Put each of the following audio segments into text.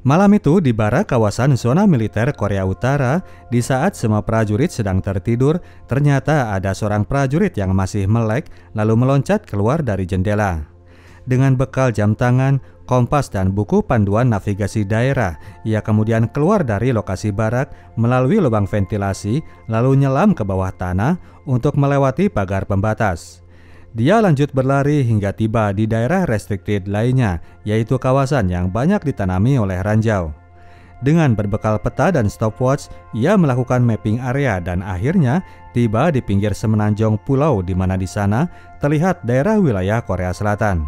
Malam itu di barak kawasan zona militer Korea Utara, di saat semua prajurit sedang tertidur, ternyata ada seorang prajurit yang masih melek lalu meloncat keluar dari jendela. Dengan bekal jam tangan, kompas dan buku panduan navigasi daerah, ia kemudian keluar dari lokasi barak melalui lubang ventilasi lalu nyelam ke bawah tanah untuk melewati pagar pembatas. Dia lanjut berlari hingga tiba di daerah restricted lainnya, yaitu kawasan yang banyak ditanami oleh ranjau. Dengan berbekal peta dan stopwatch, ia melakukan mapping area dan akhirnya tiba di pinggir semenanjung pulau di mana di sana terlihat daerah wilayah Korea Selatan.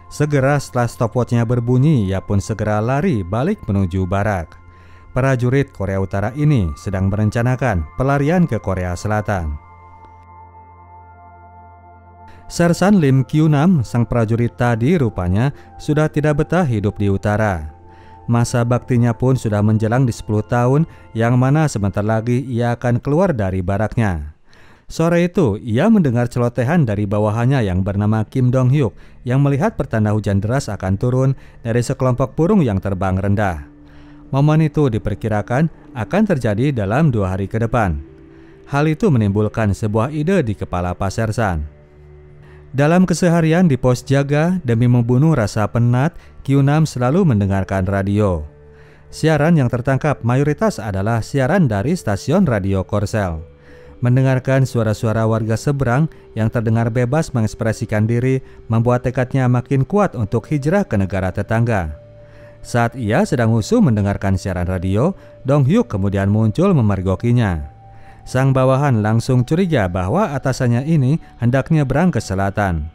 Segera setelah stopwatchnya berbunyi, ia pun segera lari balik menuju barak. Prajurit Korea Utara ini sedang merencanakan pelarian ke Korea Selatan. Sersan Lim Kyunam, sang prajurit tadi rupanya sudah tidak betah hidup di utara. Masa baktinya pun sudah menjelang di 10 tahun, yang mana sebentar lagi ia akan keluar dari baraknya. Sore itu, ia mendengar celotehan dari bawahannya yang bernama Kim Dong Hyuk yang melihat pertanda hujan deras akan turun dari sekelompok burung yang terbang rendah. Momen itu diperkirakan akan terjadi dalam 2 hari ke depan. Hal itu menimbulkan sebuah ide di kepala Pak Sersan. Dalam keseharian di pos jaga, demi membunuh rasa penat, Kyunam selalu mendengarkan radio. Siaran yang tertangkap mayoritas adalah siaran dari stasiun radio Korsel. Mendengarkan suara-suara warga seberang yang terdengar bebas mengekspresikan diri membuat tekadnya makin kuat untuk hijrah ke negara tetangga. Saat ia sedang husu mendengarkan siaran radio, Dong Hyuk kemudian muncul memergokinya. Sang bawahan langsung curiga bahwa atasannya ini hendaknya berang ke selatan.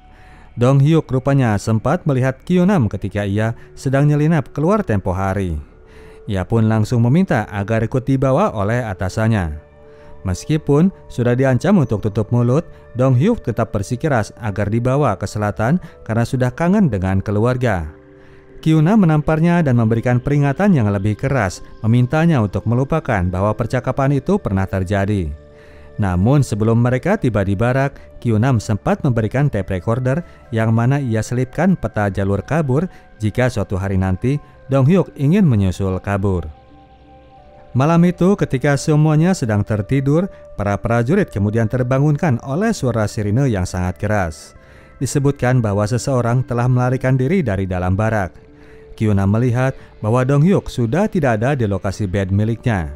Dong Hyuk rupanya sempat melihat Kyunam ketika ia sedang nyelinap keluar tempo hari. Ia pun langsung meminta agar ikut dibawa oleh atasannya. Meskipun sudah diancam untuk tutup mulut, Dong Hyuk tetap bersikeras agar dibawa ke selatan karena sudah kangen dengan keluarga. Kyunam menamparnya dan memberikan peringatan yang lebih keras, memintanya untuk melupakan bahwa percakapan itu pernah terjadi. Namun sebelum mereka tiba di barak, Kyunam sempat memberikan tape recorder yang mana ia selipkan peta jalur kabur jika suatu hari nanti Dong Hyuk ingin menyusul kabur. Malam itu ketika semuanya sedang tertidur, para prajurit kemudian terbangunkan oleh suara sirine yang sangat keras. Disebutkan bahwa seseorang telah melarikan diri dari dalam barak. Kyunam melihat bahwa Dong Hyuk sudah tidak ada di lokasi bed miliknya.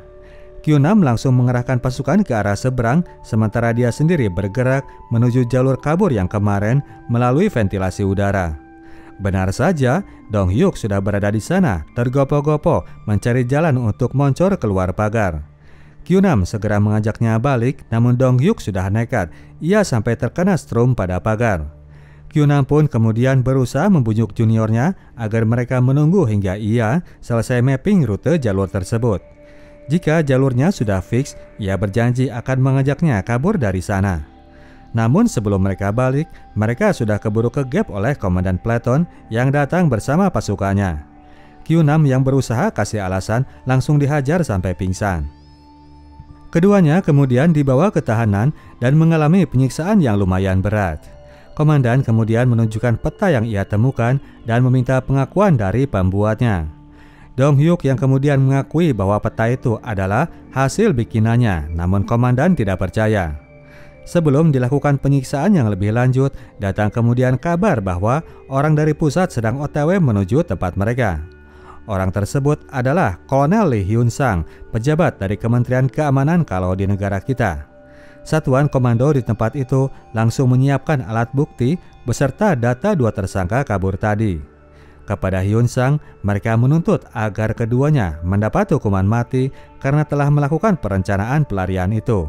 Kyunam langsung mengerahkan pasukan ke arah seberang, sementara dia sendiri bergerak menuju jalur kabur yang kemarin melalui ventilasi udara. Benar saja, Dong Hyuk sudah berada di sana, tergopoh-gopoh mencari jalan untuk moncor keluar pagar. Kyunam segera mengajaknya balik, namun Dong Hyuk sudah nekat. Ia sampai terkena strum pada pagar. Kyunam pun kemudian berusaha membujuk juniornya agar mereka menunggu hingga ia selesai mapping rute jalur tersebut. Jika jalurnya sudah fix, ia berjanji akan mengajaknya kabur dari sana. Namun sebelum mereka balik, mereka sudah keburu kegap oleh komandan Platon yang datang bersama pasukannya. Kyunam yang berusaha kasih alasan langsung dihajar sampai pingsan. Keduanya kemudian dibawa ke tahanan dan mengalami penyiksaan yang lumayan berat. Komandan kemudian menunjukkan peta yang ia temukan dan meminta pengakuan dari pembuatnya. Dong Hyuk yang kemudian mengakui bahwa peta itu adalah hasil bikinannya, namun komandan tidak percaya. Sebelum dilakukan penyiksaan yang lebih lanjut, datang kemudian kabar bahwa orang dari pusat sedang OTW menuju tempat mereka. Orang tersebut adalah Kolonel Lee Hyun Sang, pejabat dari Kementerian Keamanan kalau di negara kita. Satuan komando di tempat itu langsung menyiapkan alat bukti beserta data 2 tersangka kabur tadi. Kepada Hyun Sang, mereka menuntut agar keduanya mendapat hukuman mati karena telah melakukan perencanaan pelarian itu.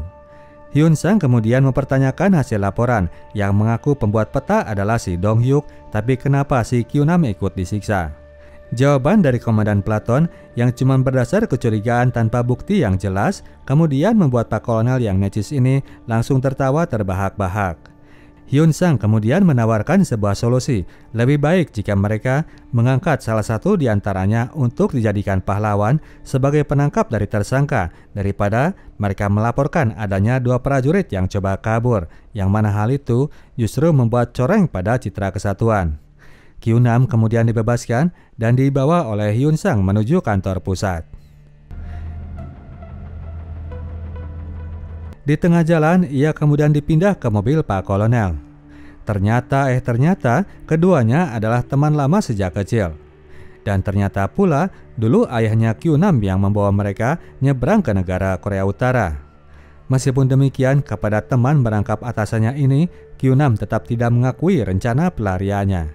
Hyun Sang kemudian mempertanyakan hasil laporan yang mengaku pembuat peta adalah si Dong Hyuk, tapi kenapa si Kyunam ikut disiksa? Jawaban dari Komandan Platon yang cuma berdasar kecurigaan tanpa bukti yang jelas kemudian membuat Pak Kolonel yang necis ini langsung tertawa terbahak-bahak. Hyun Sang kemudian menawarkan sebuah solusi. Lebih baik jika mereka mengangkat salah satu di antaranya untuk dijadikan pahlawan sebagai penangkap dari tersangka daripada mereka melaporkan adanya 2 prajurit yang coba kabur, yang mana hal itu justru membuat coreng pada citra kesatuan. Q6 kemudian dibebaskan dan dibawa oleh Hyun Sang menuju kantor pusat. Di tengah jalan, ia kemudian dipindah ke mobil Pak Kolonel. Ternyata keduanya adalah teman lama sejak kecil. Dan ternyata pula dulu ayahnya Q6 yang membawa mereka nyebrang ke negara Korea Utara. Meskipun demikian, kepada teman merangkap atasannya ini, Q6 tetap tidak mengakui rencana pelariannya.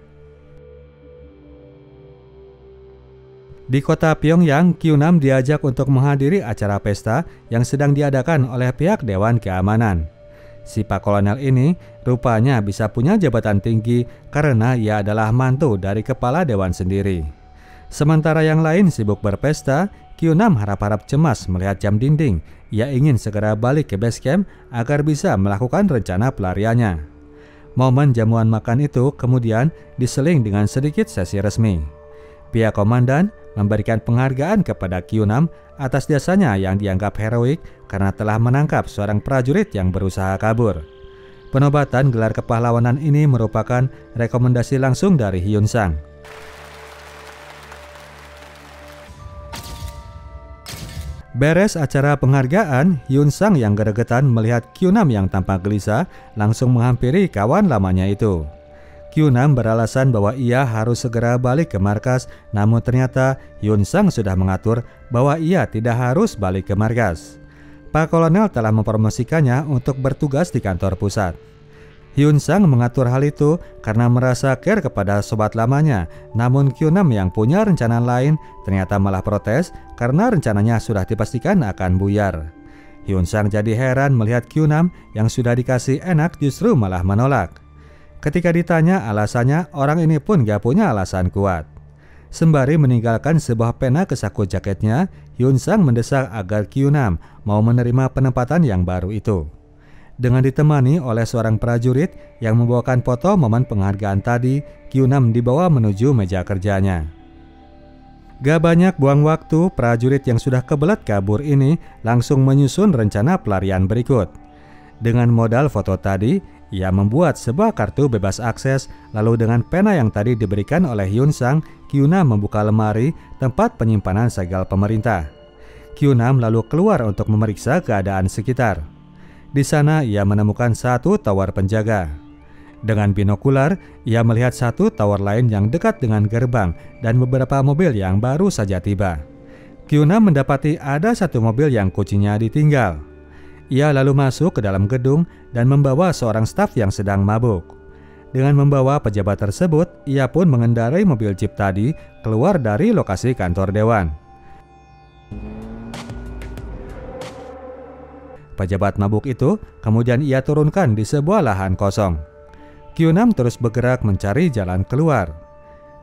Di kota Pyongyang, Q6 diajak untuk menghadiri acara pesta yang sedang diadakan oleh pihak Dewan Keamanan. Si Pak Kolonel ini rupanya bisa punya jabatan tinggi karena ia adalah mantu dari kepala dewan sendiri. Sementara yang lain sibuk berpesta, Q6 harap-harap cemas melihat jam dinding. Ia ingin segera balik ke base camp agar bisa melakukan rencana pelariannya. Momen jamuan makan itu kemudian diseling dengan sedikit sesi resmi. Pihak komandan memberikan penghargaan kepada Q6 atas jasanya yang dianggap heroik karena telah menangkap seorang prajurit yang berusaha kabur. Penobatan gelar kepahlawanan ini merupakan rekomendasi langsung dari Hyun Sang. Beres acara penghargaan, Hyun Sang yang gregetan melihat Q6 yang tampak gelisah langsung menghampiri kawan lamanya itu. Q6 beralasan bahwa ia harus segera balik ke markas, namun ternyata Hyun Sang sudah mengatur bahwa ia tidak harus balik ke markas. Pak Kolonel telah mempromosikannya untuk bertugas di kantor pusat. Hyun Sang mengatur hal itu karena merasa care kepada sobat lamanya, namun Q6 yang punya rencana lain ternyata malah protes karena rencananya sudah dipastikan akan buyar. Hyun Sang jadi heran melihat Q6 yang sudah dikasih enak justru malah menolak. Ketika ditanya alasannya, orang ini pun gak punya alasan kuat. Sembari meninggalkan sebuah pena ke saku jaketnya, Hyun Sang mendesak agar Q6 mau menerima penempatan yang baru itu. Dengan ditemani oleh seorang prajurit yang membawakan foto momen penghargaan tadi, Q6 dibawa menuju meja kerjanya. Gak banyak buang waktu, prajurit yang sudah kebelet kabur ini langsung menyusun rencana pelarian berikut. Dengan modal foto tadi, ia membuat sebuah kartu bebas akses, lalu dengan pena yang tadi diberikan oleh Hyun Sang, Q6 membuka lemari tempat penyimpanan segel pemerintah. Q6 lalu keluar untuk memeriksa keadaan sekitar. Di sana ia menemukan satu tower penjaga. Dengan binokular, ia melihat satu tower lain yang dekat dengan gerbang dan beberapa mobil yang baru saja tiba. Q6 mendapati ada satu mobil yang kuncinya ditinggal. Ia lalu masuk ke dalam gedung dan membawa seorang staf yang sedang mabuk. Dengan membawa pejabat tersebut, ia pun mengendarai mobil jeep tadi keluar dari lokasi kantor dewan. Pejabat mabuk itu kemudian ia turunkan di sebuah lahan kosong. Q6 terus bergerak mencari jalan keluar.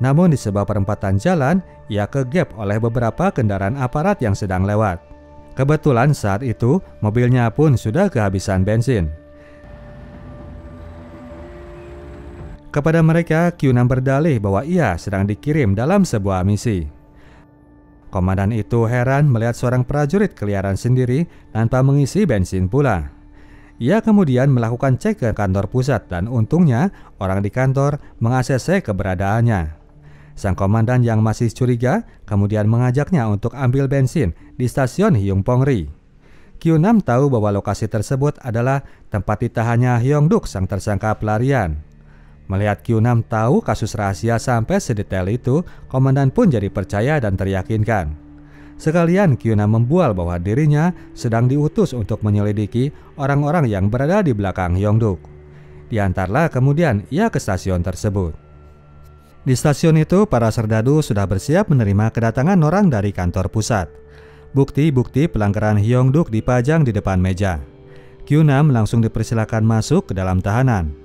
Namun di sebuah perempatan jalan, ia kegep oleh beberapa kendaraan aparat yang sedang lewat. Kebetulan saat itu mobilnya pun sudah kehabisan bensin. Kepada mereka, Q6 berdalih bahwa ia sedang dikirim dalam sebuah misi. Komandan itu heran melihat seorang prajurit keliaran sendiri tanpa mengisi bensin pula. Ia kemudian melakukan cek ke kantor pusat dan untungnya orang di kantor meng-ACC keberadaannya. Sang komandan yang masih curiga kemudian mengajaknya untuk ambil bensin di stasiun Hyungpongri. Q6 tahu bahwa lokasi tersebut adalah tempat ditahannya Hyongduk sang tersangka pelarian. Melihat Q6 tahu kasus rahasia sampai sedetail itu, komandan pun jadi percaya dan teryakinkan. Sekalian Q6 membual bahwa dirinya sedang diutus untuk menyelidiki orang-orang yang berada di belakang Hyongduk. Diantarlah kemudian ia ke stasiun tersebut. Di stasiun itu, para serdadu sudah bersiap menerima kedatangan orang dari kantor pusat. Bukti-bukti pelanggaran Hyongduk dipajang di depan meja. Q6 langsung dipersilakan masuk ke dalam tahanan.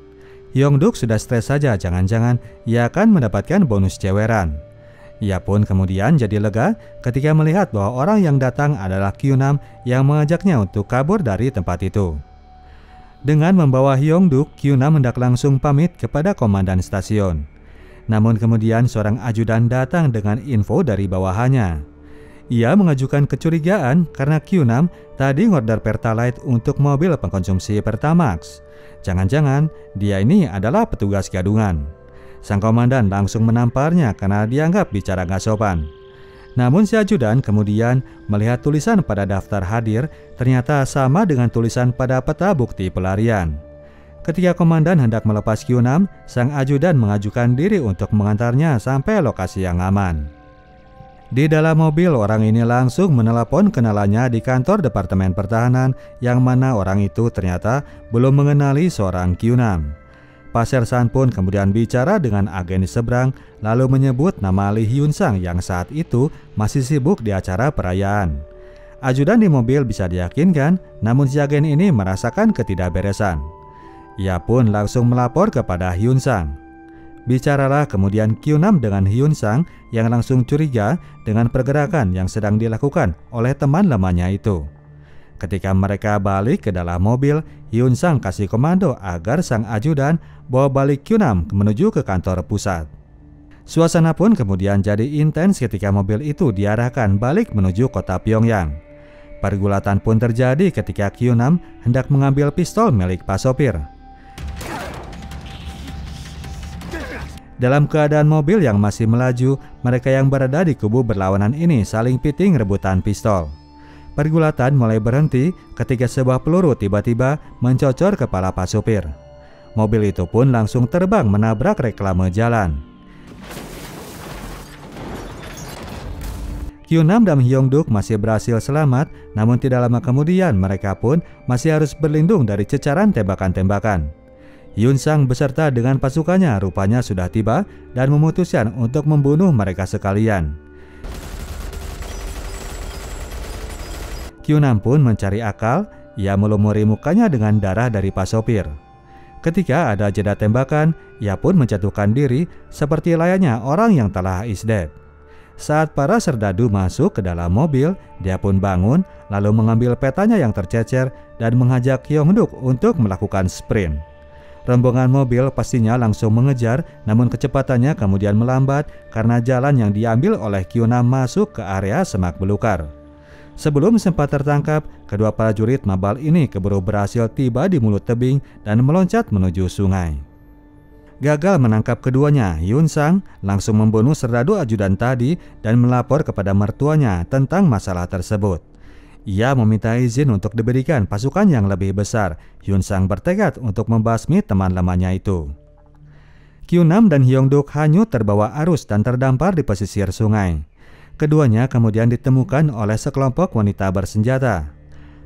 Hyongduk sudah stres saja, jangan-jangan ia akan mendapatkan bonus ceweran. Ia pun kemudian jadi lega ketika melihat bahwa orang yang datang adalah Q6 yang mengajaknya untuk kabur dari tempat itu. Dengan membawa Hyongduk, Q6 hendak langsung pamit kepada komandan stasiun. Namun kemudian seorang ajudan datang dengan info dari bawahannya. Ia mengajukan kecurigaan karena Q6 tadi ngorder Pertalite untuk mobil pengkonsumsi Pertamax. Jangan-jangan dia ini adalah petugas gadungan. Sang komandan langsung menamparnya karena dianggap bicara gak sopan. Namun si ajudan kemudian melihat tulisan pada daftar hadir ternyata sama dengan tulisan pada peta bukti pelarian. Ketika komandan hendak melepas Q6, sang ajudan mengajukan diri untuk mengantarnya sampai lokasi yang aman. Di dalam mobil, orang ini langsung menelepon kenalannya di kantor Departemen Pertahanan, yang mana orang itu ternyata belum mengenali seorang Q6. Pak Sersan pun kemudian bicara dengan agen di seberang, lalu menyebut nama Lee Hyun Sang yang saat itu masih sibuk di acara perayaan. Ajudan di mobil bisa diyakinkan, namun si agen ini merasakan ketidakberesan. Ia pun langsung melapor kepada Hyun Sang. Bicaralah kemudian Q6 dengan Hyun Sang yang langsung curiga dengan pergerakan yang sedang dilakukan oleh teman lamanya itu. Ketika mereka balik ke dalam mobil, Hyun Sang kasih komando agar sang ajudan bawa balik Q6 menuju ke kantor pusat. Suasana pun kemudian jadi intens ketika mobil itu diarahkan balik menuju kota Pyongyang. Pergulatan pun terjadi ketika Q6 hendak mengambil pistol milik Pak sopir. Dalam keadaan mobil yang masih melaju, mereka yang berada di kubu berlawanan ini saling piting rebutan pistol. Pergulatan mulai berhenti ketika sebuah peluru tiba-tiba mencocor kepala Pak sopir. Mobil itu pun langsung terbang menabrak reklame jalan. Q6 dan Hyung-duk masih berhasil selamat, namun tidak lama kemudian mereka pun masih harus berlindung dari cecaran tembakan-tembakan. Hyun Sang beserta dengan pasukannya rupanya sudah tiba dan memutuskan untuk membunuh mereka sekalian. Q6 pun mencari akal, ia melumuri mukanya dengan darah dari Pak sopir. Ketika ada jeda tembakan, ia pun menjatuhkan diri seperti layaknya orang yang telah is dead. Saat para serdadu masuk ke dalam mobil, dia pun bangun lalu mengambil petanya yang tercecer dan mengajak Hyung-duk untuk melakukan sprint. Rombongan mobil pastinya langsung mengejar, namun kecepatannya kemudian melambat karena jalan yang diambil oleh Q6 masuk ke area semak belukar. Sebelum sempat tertangkap, kedua prajurit mabal ini keburu berhasil tiba di mulut tebing dan meloncat menuju sungai. Gagal menangkap keduanya, Hyun Sang langsung membunuh serdadu ajudan tadi dan melapor kepada mertuanya tentang masalah tersebut. Ia meminta izin untuk diberikan pasukan yang lebih besar. Hyun Sang bertekad untuk membasmi teman lamanya itu. Q6 dan Hyung-duk hanyut terbawa arus dan terdampar di pesisir sungai. Keduanya kemudian ditemukan oleh sekelompok wanita bersenjata.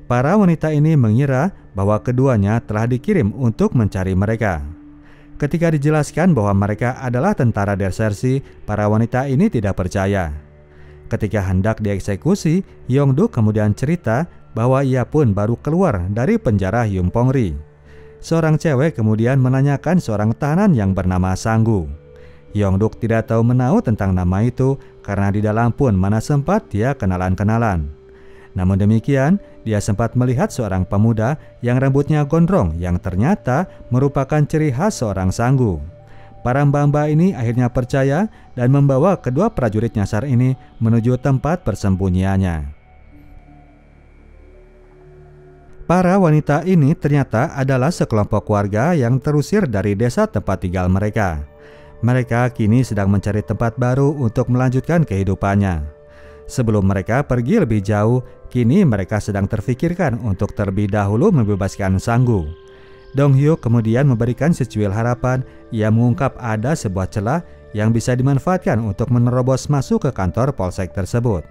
Para wanita ini mengira bahwa keduanya telah dikirim untuk mencari mereka. Ketika dijelaskan bahwa mereka adalah tentara desersi, para wanita ini tidak percaya. Ketika hendak dieksekusi, Hyung-duk kemudian cerita bahwa ia pun baru keluar dari penjara Yumpongri. Seorang cewek kemudian menanyakan seorang tahanan yang bernama Sanggu. Hyung-duk tidak tahu menahu tentang nama itu karena di dalam pun mana sempat dia kenalan-kenalan. Namun demikian, dia sempat melihat seorang pemuda yang rambutnya gondrong yang ternyata merupakan ciri khas seorang Sanggu. Para mbak-mbak ini akhirnya percaya dan membawa kedua prajurit nyasar ini menuju tempat persembunyiannya. Para wanita ini ternyata adalah sekelompok warga yang terusir dari desa tempat tinggal mereka. Mereka kini sedang mencari tempat baru untuk melanjutkan kehidupannya. Sebelum mereka pergi lebih jauh, kini mereka sedang terfikirkan untuk terlebih dahulu membebaskan Sanggu. Dong Hyuk kemudian memberikan secuil harapan. Ia mengungkap ada sebuah celah yang bisa dimanfaatkan untuk menerobos masuk ke kantor polsek tersebut.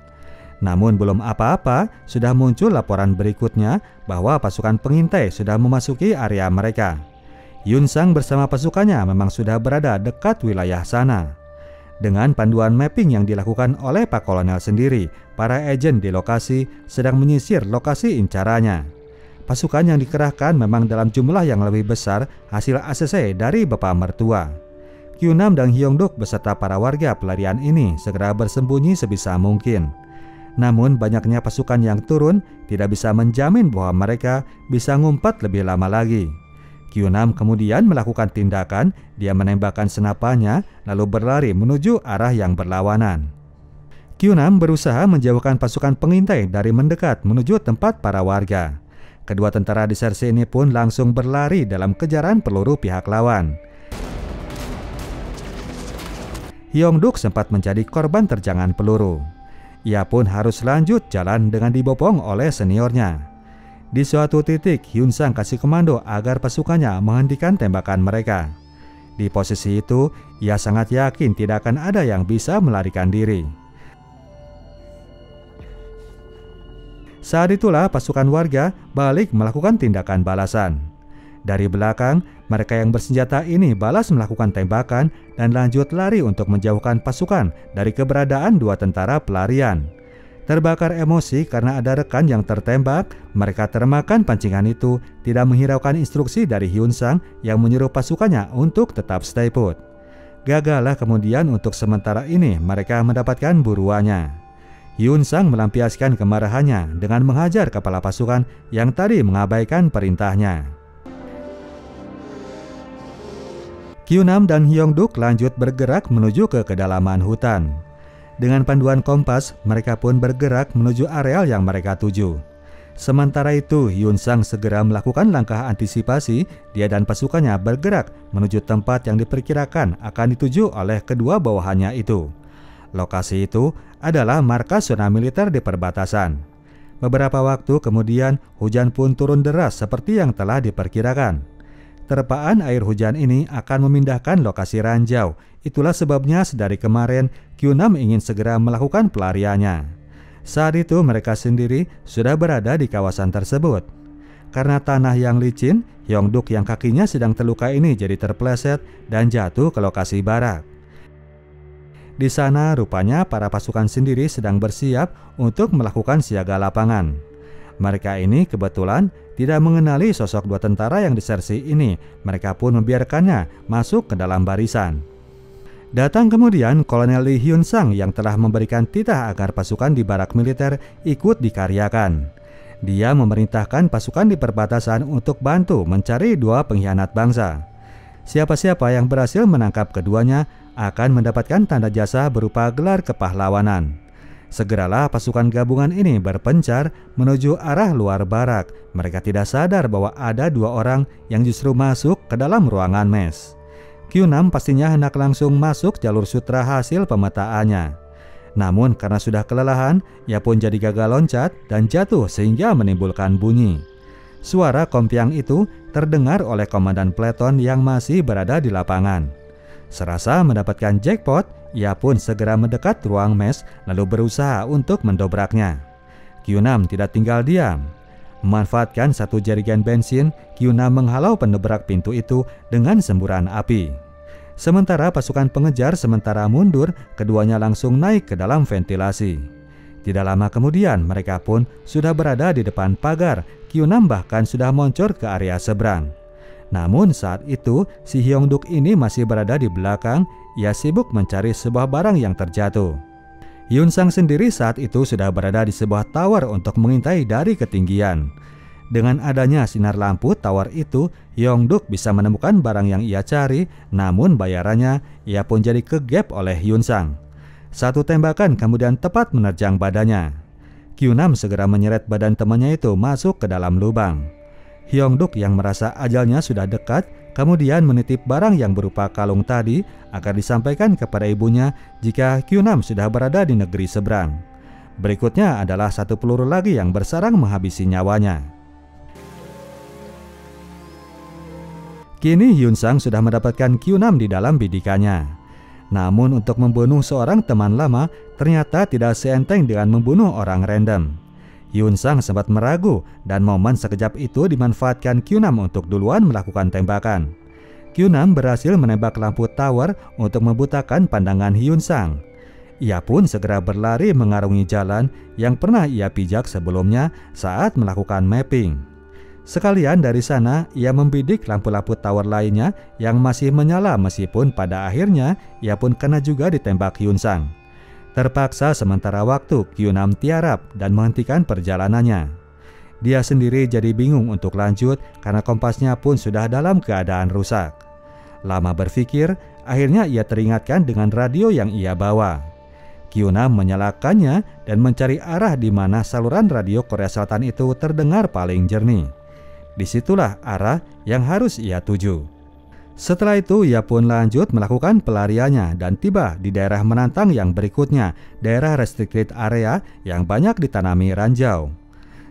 Namun belum apa-apa, sudah muncul laporan berikutnya bahwa pasukan pengintai sudah memasuki area mereka. Hyun Sang bersama pasukannya memang sudah berada dekat wilayah sana. Dengan panduan mapping yang dilakukan oleh Pak Kolonel sendiri, para agen di lokasi sedang menyisir lokasi incarannya. Pasukan yang dikerahkan memang dalam jumlah yang lebih besar hasil ACC dari bapak mertua. Q6 dan Hyung-duk beserta para warga pelarian ini segera bersembunyi sebisa mungkin. Namun banyaknya pasukan yang turun tidak bisa menjamin bahwa mereka bisa ngumpat lebih lama lagi. Q6 kemudian melakukan tindakan, dia menembakkan senapannya lalu berlari menuju arah yang berlawanan. Q6 berusaha menjauhkan pasukan pengintai dari mendekat menuju tempat para warga. Kedua tentara desersi ini pun langsung berlari dalam kejaran peluru pihak lawan. Hyong-duk sempat menjadi korban terjangan peluru. Ia pun harus lanjut jalan dengan dibopong oleh seniornya. Di suatu titik, Hyun-sang kasih komando agar pasukannya menghentikan tembakan mereka. Di posisi itu, ia sangat yakin tidak akan ada yang bisa melarikan diri. Saat itulah pasukan warga balik melakukan tindakan balasan. Dari belakang, mereka yang bersenjata ini balas melakukan tembakan dan lanjut lari untuk menjauhkan pasukan dari keberadaan dua tentara pelarian. Terbakar emosi karena ada rekan yang tertembak, mereka termakan pancingan itu, tidak menghiraukan instruksi dari Hyun-sang yang menyuruh pasukannya untuk tetap stay put. Gagallah kemudian untuk sementara ini mereka mendapatkan buruannya. Hyun-sang melampiaskan kemarahannya dengan menghajar kepala pasukan yang tadi mengabaikan perintahnya. Kyunam dan Hyong-duk lanjut bergerak menuju ke kedalaman hutan. Dengan panduan kompas, mereka pun bergerak menuju areal yang mereka tuju. Sementara itu, Hyun-sang segera melakukan langkah antisipasi. Dia dan pasukannya bergerak menuju tempat yang diperkirakan akan dituju oleh kedua bawahannya itu. Lokasi itu adalah markas zona militer di perbatasan. Beberapa waktu kemudian, hujan pun turun deras seperti yang telah diperkirakan. Terpaan air hujan ini akan memindahkan lokasi ranjau. Itulah sebabnya sedari kemarin Kyunam ingin segera melakukan pelariannya. Saat itu mereka sendiri sudah berada di kawasan tersebut. Karena tanah yang licin, Hyong-duk yang kakinya sedang terluka ini jadi terpleset dan jatuh ke lokasi barak. Di sana rupanya para pasukan sendiri sedang bersiap untuk melakukan siaga lapangan. Mereka ini kebetulan tidak mengenali sosok dua tentara yang disersi ini. Mereka pun membiarkannya masuk ke dalam barisan. Datang kemudian Kolonel Lee Hyun-sang yang telah memberikan titah agar pasukan di barak militer ikut dikaryakan. Dia memerintahkan pasukan di perbatasan untuk bantu mencari dua pengkhianat bangsa. Siapa-siapa yang berhasil menangkap keduanya akan mendapatkan tanda jasa berupa gelar kepahlawanan. Segeralah pasukan gabungan ini berpencar menuju arah luar barak. Mereka tidak sadar bahwa ada dua orang yang justru masuk ke dalam ruangan mes. Kyunam pastinya hendak langsung masuk jalur sutra hasil pemetaannya. Namun karena sudah kelelahan, ia pun jadi gagal loncat dan jatuh sehingga menimbulkan bunyi. Suara kompiang itu terdengar oleh komandan peleton yang masih berada di lapangan. Serasa mendapatkan jackpot, ia pun segera mendekat ruang mes lalu berusaha untuk mendobraknya. Kyunam tidak tinggal diam. Memanfaatkan satu jerigen bensin, Kyunam menghalau pendobrak pintu itu dengan semburan api. Sementara pasukan pengejar sementara mundur, keduanya langsung naik ke dalam ventilasi. Tidak lama kemudian mereka pun sudah berada di depan pagar. Kyunam bahkan sudah moncor ke area seberang. Namun saat itu si Hyong-duk ini masih berada di belakang. Ia sibuk mencari sebuah barang yang terjatuh. Hyun-sang sendiri saat itu sudah berada di sebuah tower untuk mengintai dari ketinggian. Dengan adanya sinar lampu tower itu, Hyong-duk bisa menemukan barang yang ia cari. Namun bayarannya ia pun jadi kegap oleh Hyun-sang. Satu tembakan kemudian tepat menerjang badannya. Kyunam segera menyeret badan temannya itu masuk ke dalam lubang. Hyong-duk yang merasa ajalnya sudah dekat, kemudian menitip barang yang berupa kalung tadi agar disampaikan kepada ibunya jika Kyunam sudah berada di negeri seberang. Berikutnya adalah satu peluru lagi yang bersarang menghabisi nyawanya. Kini Hyun-sang sudah mendapatkan Kyunam di dalam bidikannya. Namun untuk membunuh seorang teman lama ternyata tidak seenteng dengan membunuh orang random. Hyun-sang sempat meragu dan momen sekejap itu dimanfaatkan Kyunam untuk duluan melakukan tembakan. Kyunam berhasil menembak lampu tower untuk membutakan pandangan Hyun-sang. Ia pun segera berlari mengarungi jalan yang pernah ia pijak sebelumnya saat melakukan mapping. Sekalian dari sana ia membidik lampu-lampu tower lainnya yang masih menyala meskipun pada akhirnya ia pun kena juga ditembak Hyun-sang. Terpaksa sementara waktu Kyunam tiarap dan menghentikan perjalanannya. Dia sendiri jadi bingung untuk lanjut karena kompasnya pun sudah dalam keadaan rusak. Lama berpikir, akhirnya ia teringatkan dengan radio yang ia bawa. Kyunam menyalakannya dan mencari arah di mana saluran radio Korea Selatan itu terdengar paling jernih. Disitulah arah yang harus ia tuju. Setelah itu ia pun lanjut melakukan pelariannya dan tiba di daerah menantang yang berikutnya, daerah restricted area yang banyak ditanami ranjau.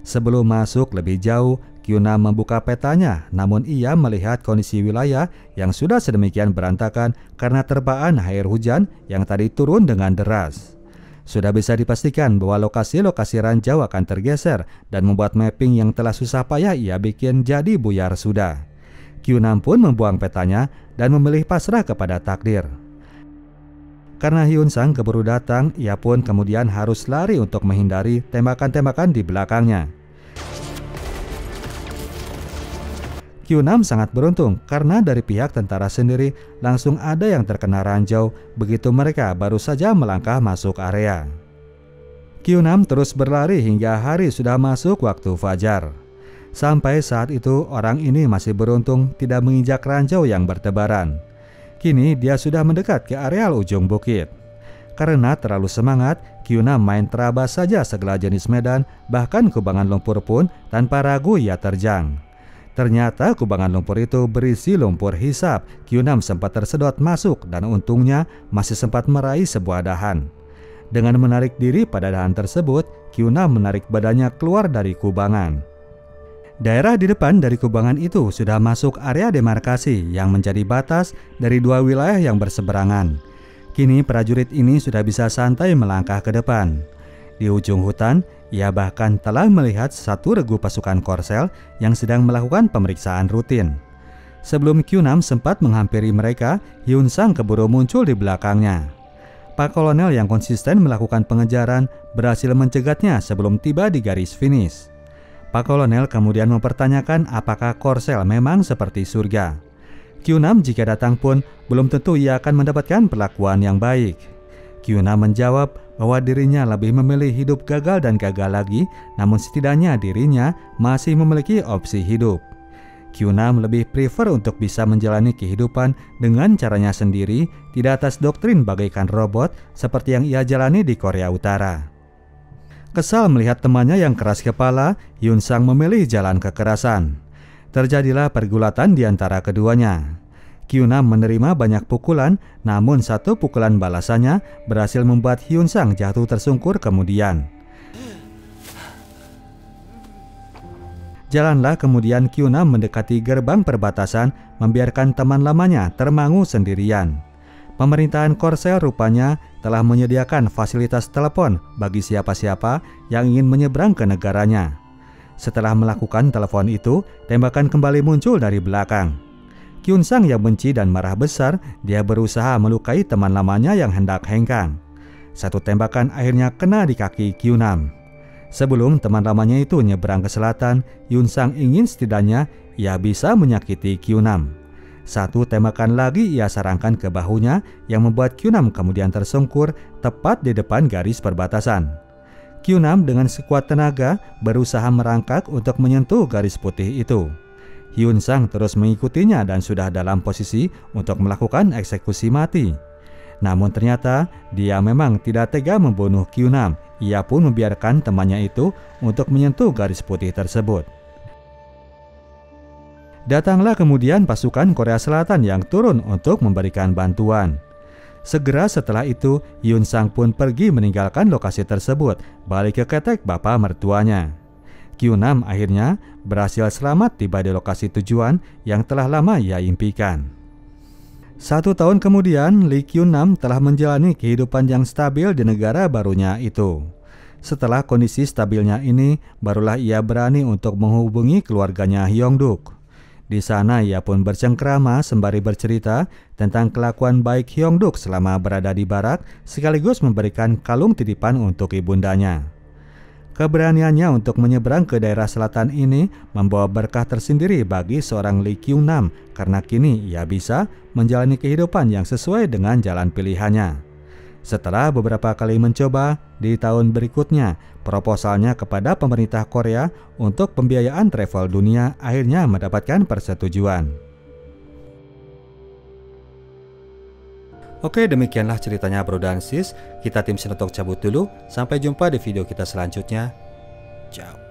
Sebelum masuk lebih jauh, Q6 membuka petanya, namun ia melihat kondisi wilayah yang sudah sedemikian berantakan karena terpaan air hujan yang tadi turun dengan deras. Sudah bisa dipastikan bahwa lokasi-lokasi ranjau akan tergeser dan membuat mapping yang telah susah payah ia bikin jadi buyar sudah. Q6 pun membuang petanya dan memilih pasrah kepada takdir. Karena Hyun Sang keburu datang, ia pun kemudian harus lari untuk menghindari tembakan-tembakan di belakangnya. Q6 sangat beruntung karena dari pihak tentara sendiri langsung ada yang terkena ranjau begitu mereka baru saja melangkah masuk area. Q6 terus berlari hingga hari sudah masuk waktu fajar. Sampai saat itu orang ini masih beruntung tidak menginjak ranjau yang bertebaran. Kini dia sudah mendekat ke areal ujung bukit. Karena terlalu semangat, Q6 main terabas saja segala jenis medan, bahkan kubangan lumpur pun tanpa ragu ia terjang. Ternyata kubangan lumpur itu berisi lumpur hisap. Q6 sempat tersedot masuk dan untungnya masih sempat meraih sebuah dahan. Dengan menarik diri pada dahan tersebut, Q6 menarik badannya keluar dari kubangan. Daerah di depan dari kubangan itu sudah masuk area demarkasi yang menjadi batas dari dua wilayah yang berseberangan. Kini prajurit ini sudah bisa santai melangkah ke depan. Di ujung hutan, ia bahkan telah melihat satu regu pasukan Korsel yang sedang melakukan pemeriksaan rutin. Sebelum Q6 sempat menghampiri mereka, Hyun Sang keburu muncul di belakangnya. Pak Kolonel yang konsisten melakukan pengejaran berhasil mencegatnya sebelum tiba di garis finish. Pak Kolonel kemudian mempertanyakan apakah Korsel memang seperti surga. Q6 jika datang pun belum tentu ia akan mendapatkan perlakuan yang baik. Q6 menjawab bahwa dirinya lebih memilih hidup gagal dan gagal lagi, namun setidaknya dirinya masih memiliki opsi hidup. Q6 lebih prefer untuk bisa menjalani kehidupan dengan caranya sendiri, tidak atas doktrin bagaikan robot seperti yang ia jalani di Korea Utara. Kesal melihat temannya yang keras kepala, Hyun Sang memilih jalan kekerasan. Terjadilah pergulatan di antara keduanya. Q6 menerima banyak pukulan, namun satu pukulan balasannya berhasil membuat Hyun Sang jatuh tersungkur kemudian. Jalanlah kemudian Q6 mendekati gerbang perbatasan, membiarkan teman lamanya termangu sendirian. Pemerintahan Korsel rupanya telah menyediakan fasilitas telepon bagi siapa-siapa yang ingin menyeberang ke negaranya. Setelah melakukan telepon itu, tembakan kembali muncul dari belakang. Hyun Sang yang benci dan marah besar, dia berusaha melukai teman lamanya yang hendak hengkang. Satu tembakan akhirnya kena di kaki Q6. Sebelum teman lamanya itu nyeberang ke selatan, Hyun Sang ingin setidaknya ia bisa menyakiti Q6. Satu tembakan lagi ia sarangkan ke bahunya yang membuat Q6 kemudian tersungkur tepat di depan garis perbatasan. Q6 dengan sekuat tenaga berusaha merangkak untuk menyentuh garis putih itu. Hyun Sang terus mengikutinya dan sudah dalam posisi untuk melakukan eksekusi mati. Namun ternyata dia memang tidak tega membunuh Q6. Ia pun membiarkan temannya itu untuk menyentuh garis putih tersebut. Datanglah kemudian pasukan Korea Selatan yang turun untuk memberikan bantuan. Segera setelah itu, Hyun Sang pun pergi meninggalkan lokasi tersebut, balik ke ketek bapak mertuanya. Q6 akhirnya berhasil selamat tiba di lokasi tujuan yang telah lama ia impikan. 1 tahun kemudian, Lee Q6 telah menjalani kehidupan yang stabil di negara barunya itu. Setelah kondisi stabilnya ini, barulah ia berani untuk menghubungi keluarganya Hyongduk. Di sana ia pun bercengkrama sembari bercerita tentang kelakuan baik Hyongduk selama berada di barak, sekaligus memberikan kalung titipan untuk ibundanya. Keberaniannya untuk menyeberang ke daerah selatan ini membawa berkah tersendiri bagi seorang Lee Q6 karena kini ia bisa menjalani kehidupan yang sesuai dengan jalan pilihannya. Setelah beberapa kali mencoba, di tahun berikutnya proposalnya kepada pemerintah Korea untuk pembiayaan travel dunia akhirnya mendapatkan persetujuan. Oke, demikianlah ceritanya bro dan sis. Kita tim Sinotok cabut dulu. Sampai jumpa di video kita selanjutnya. Ciao.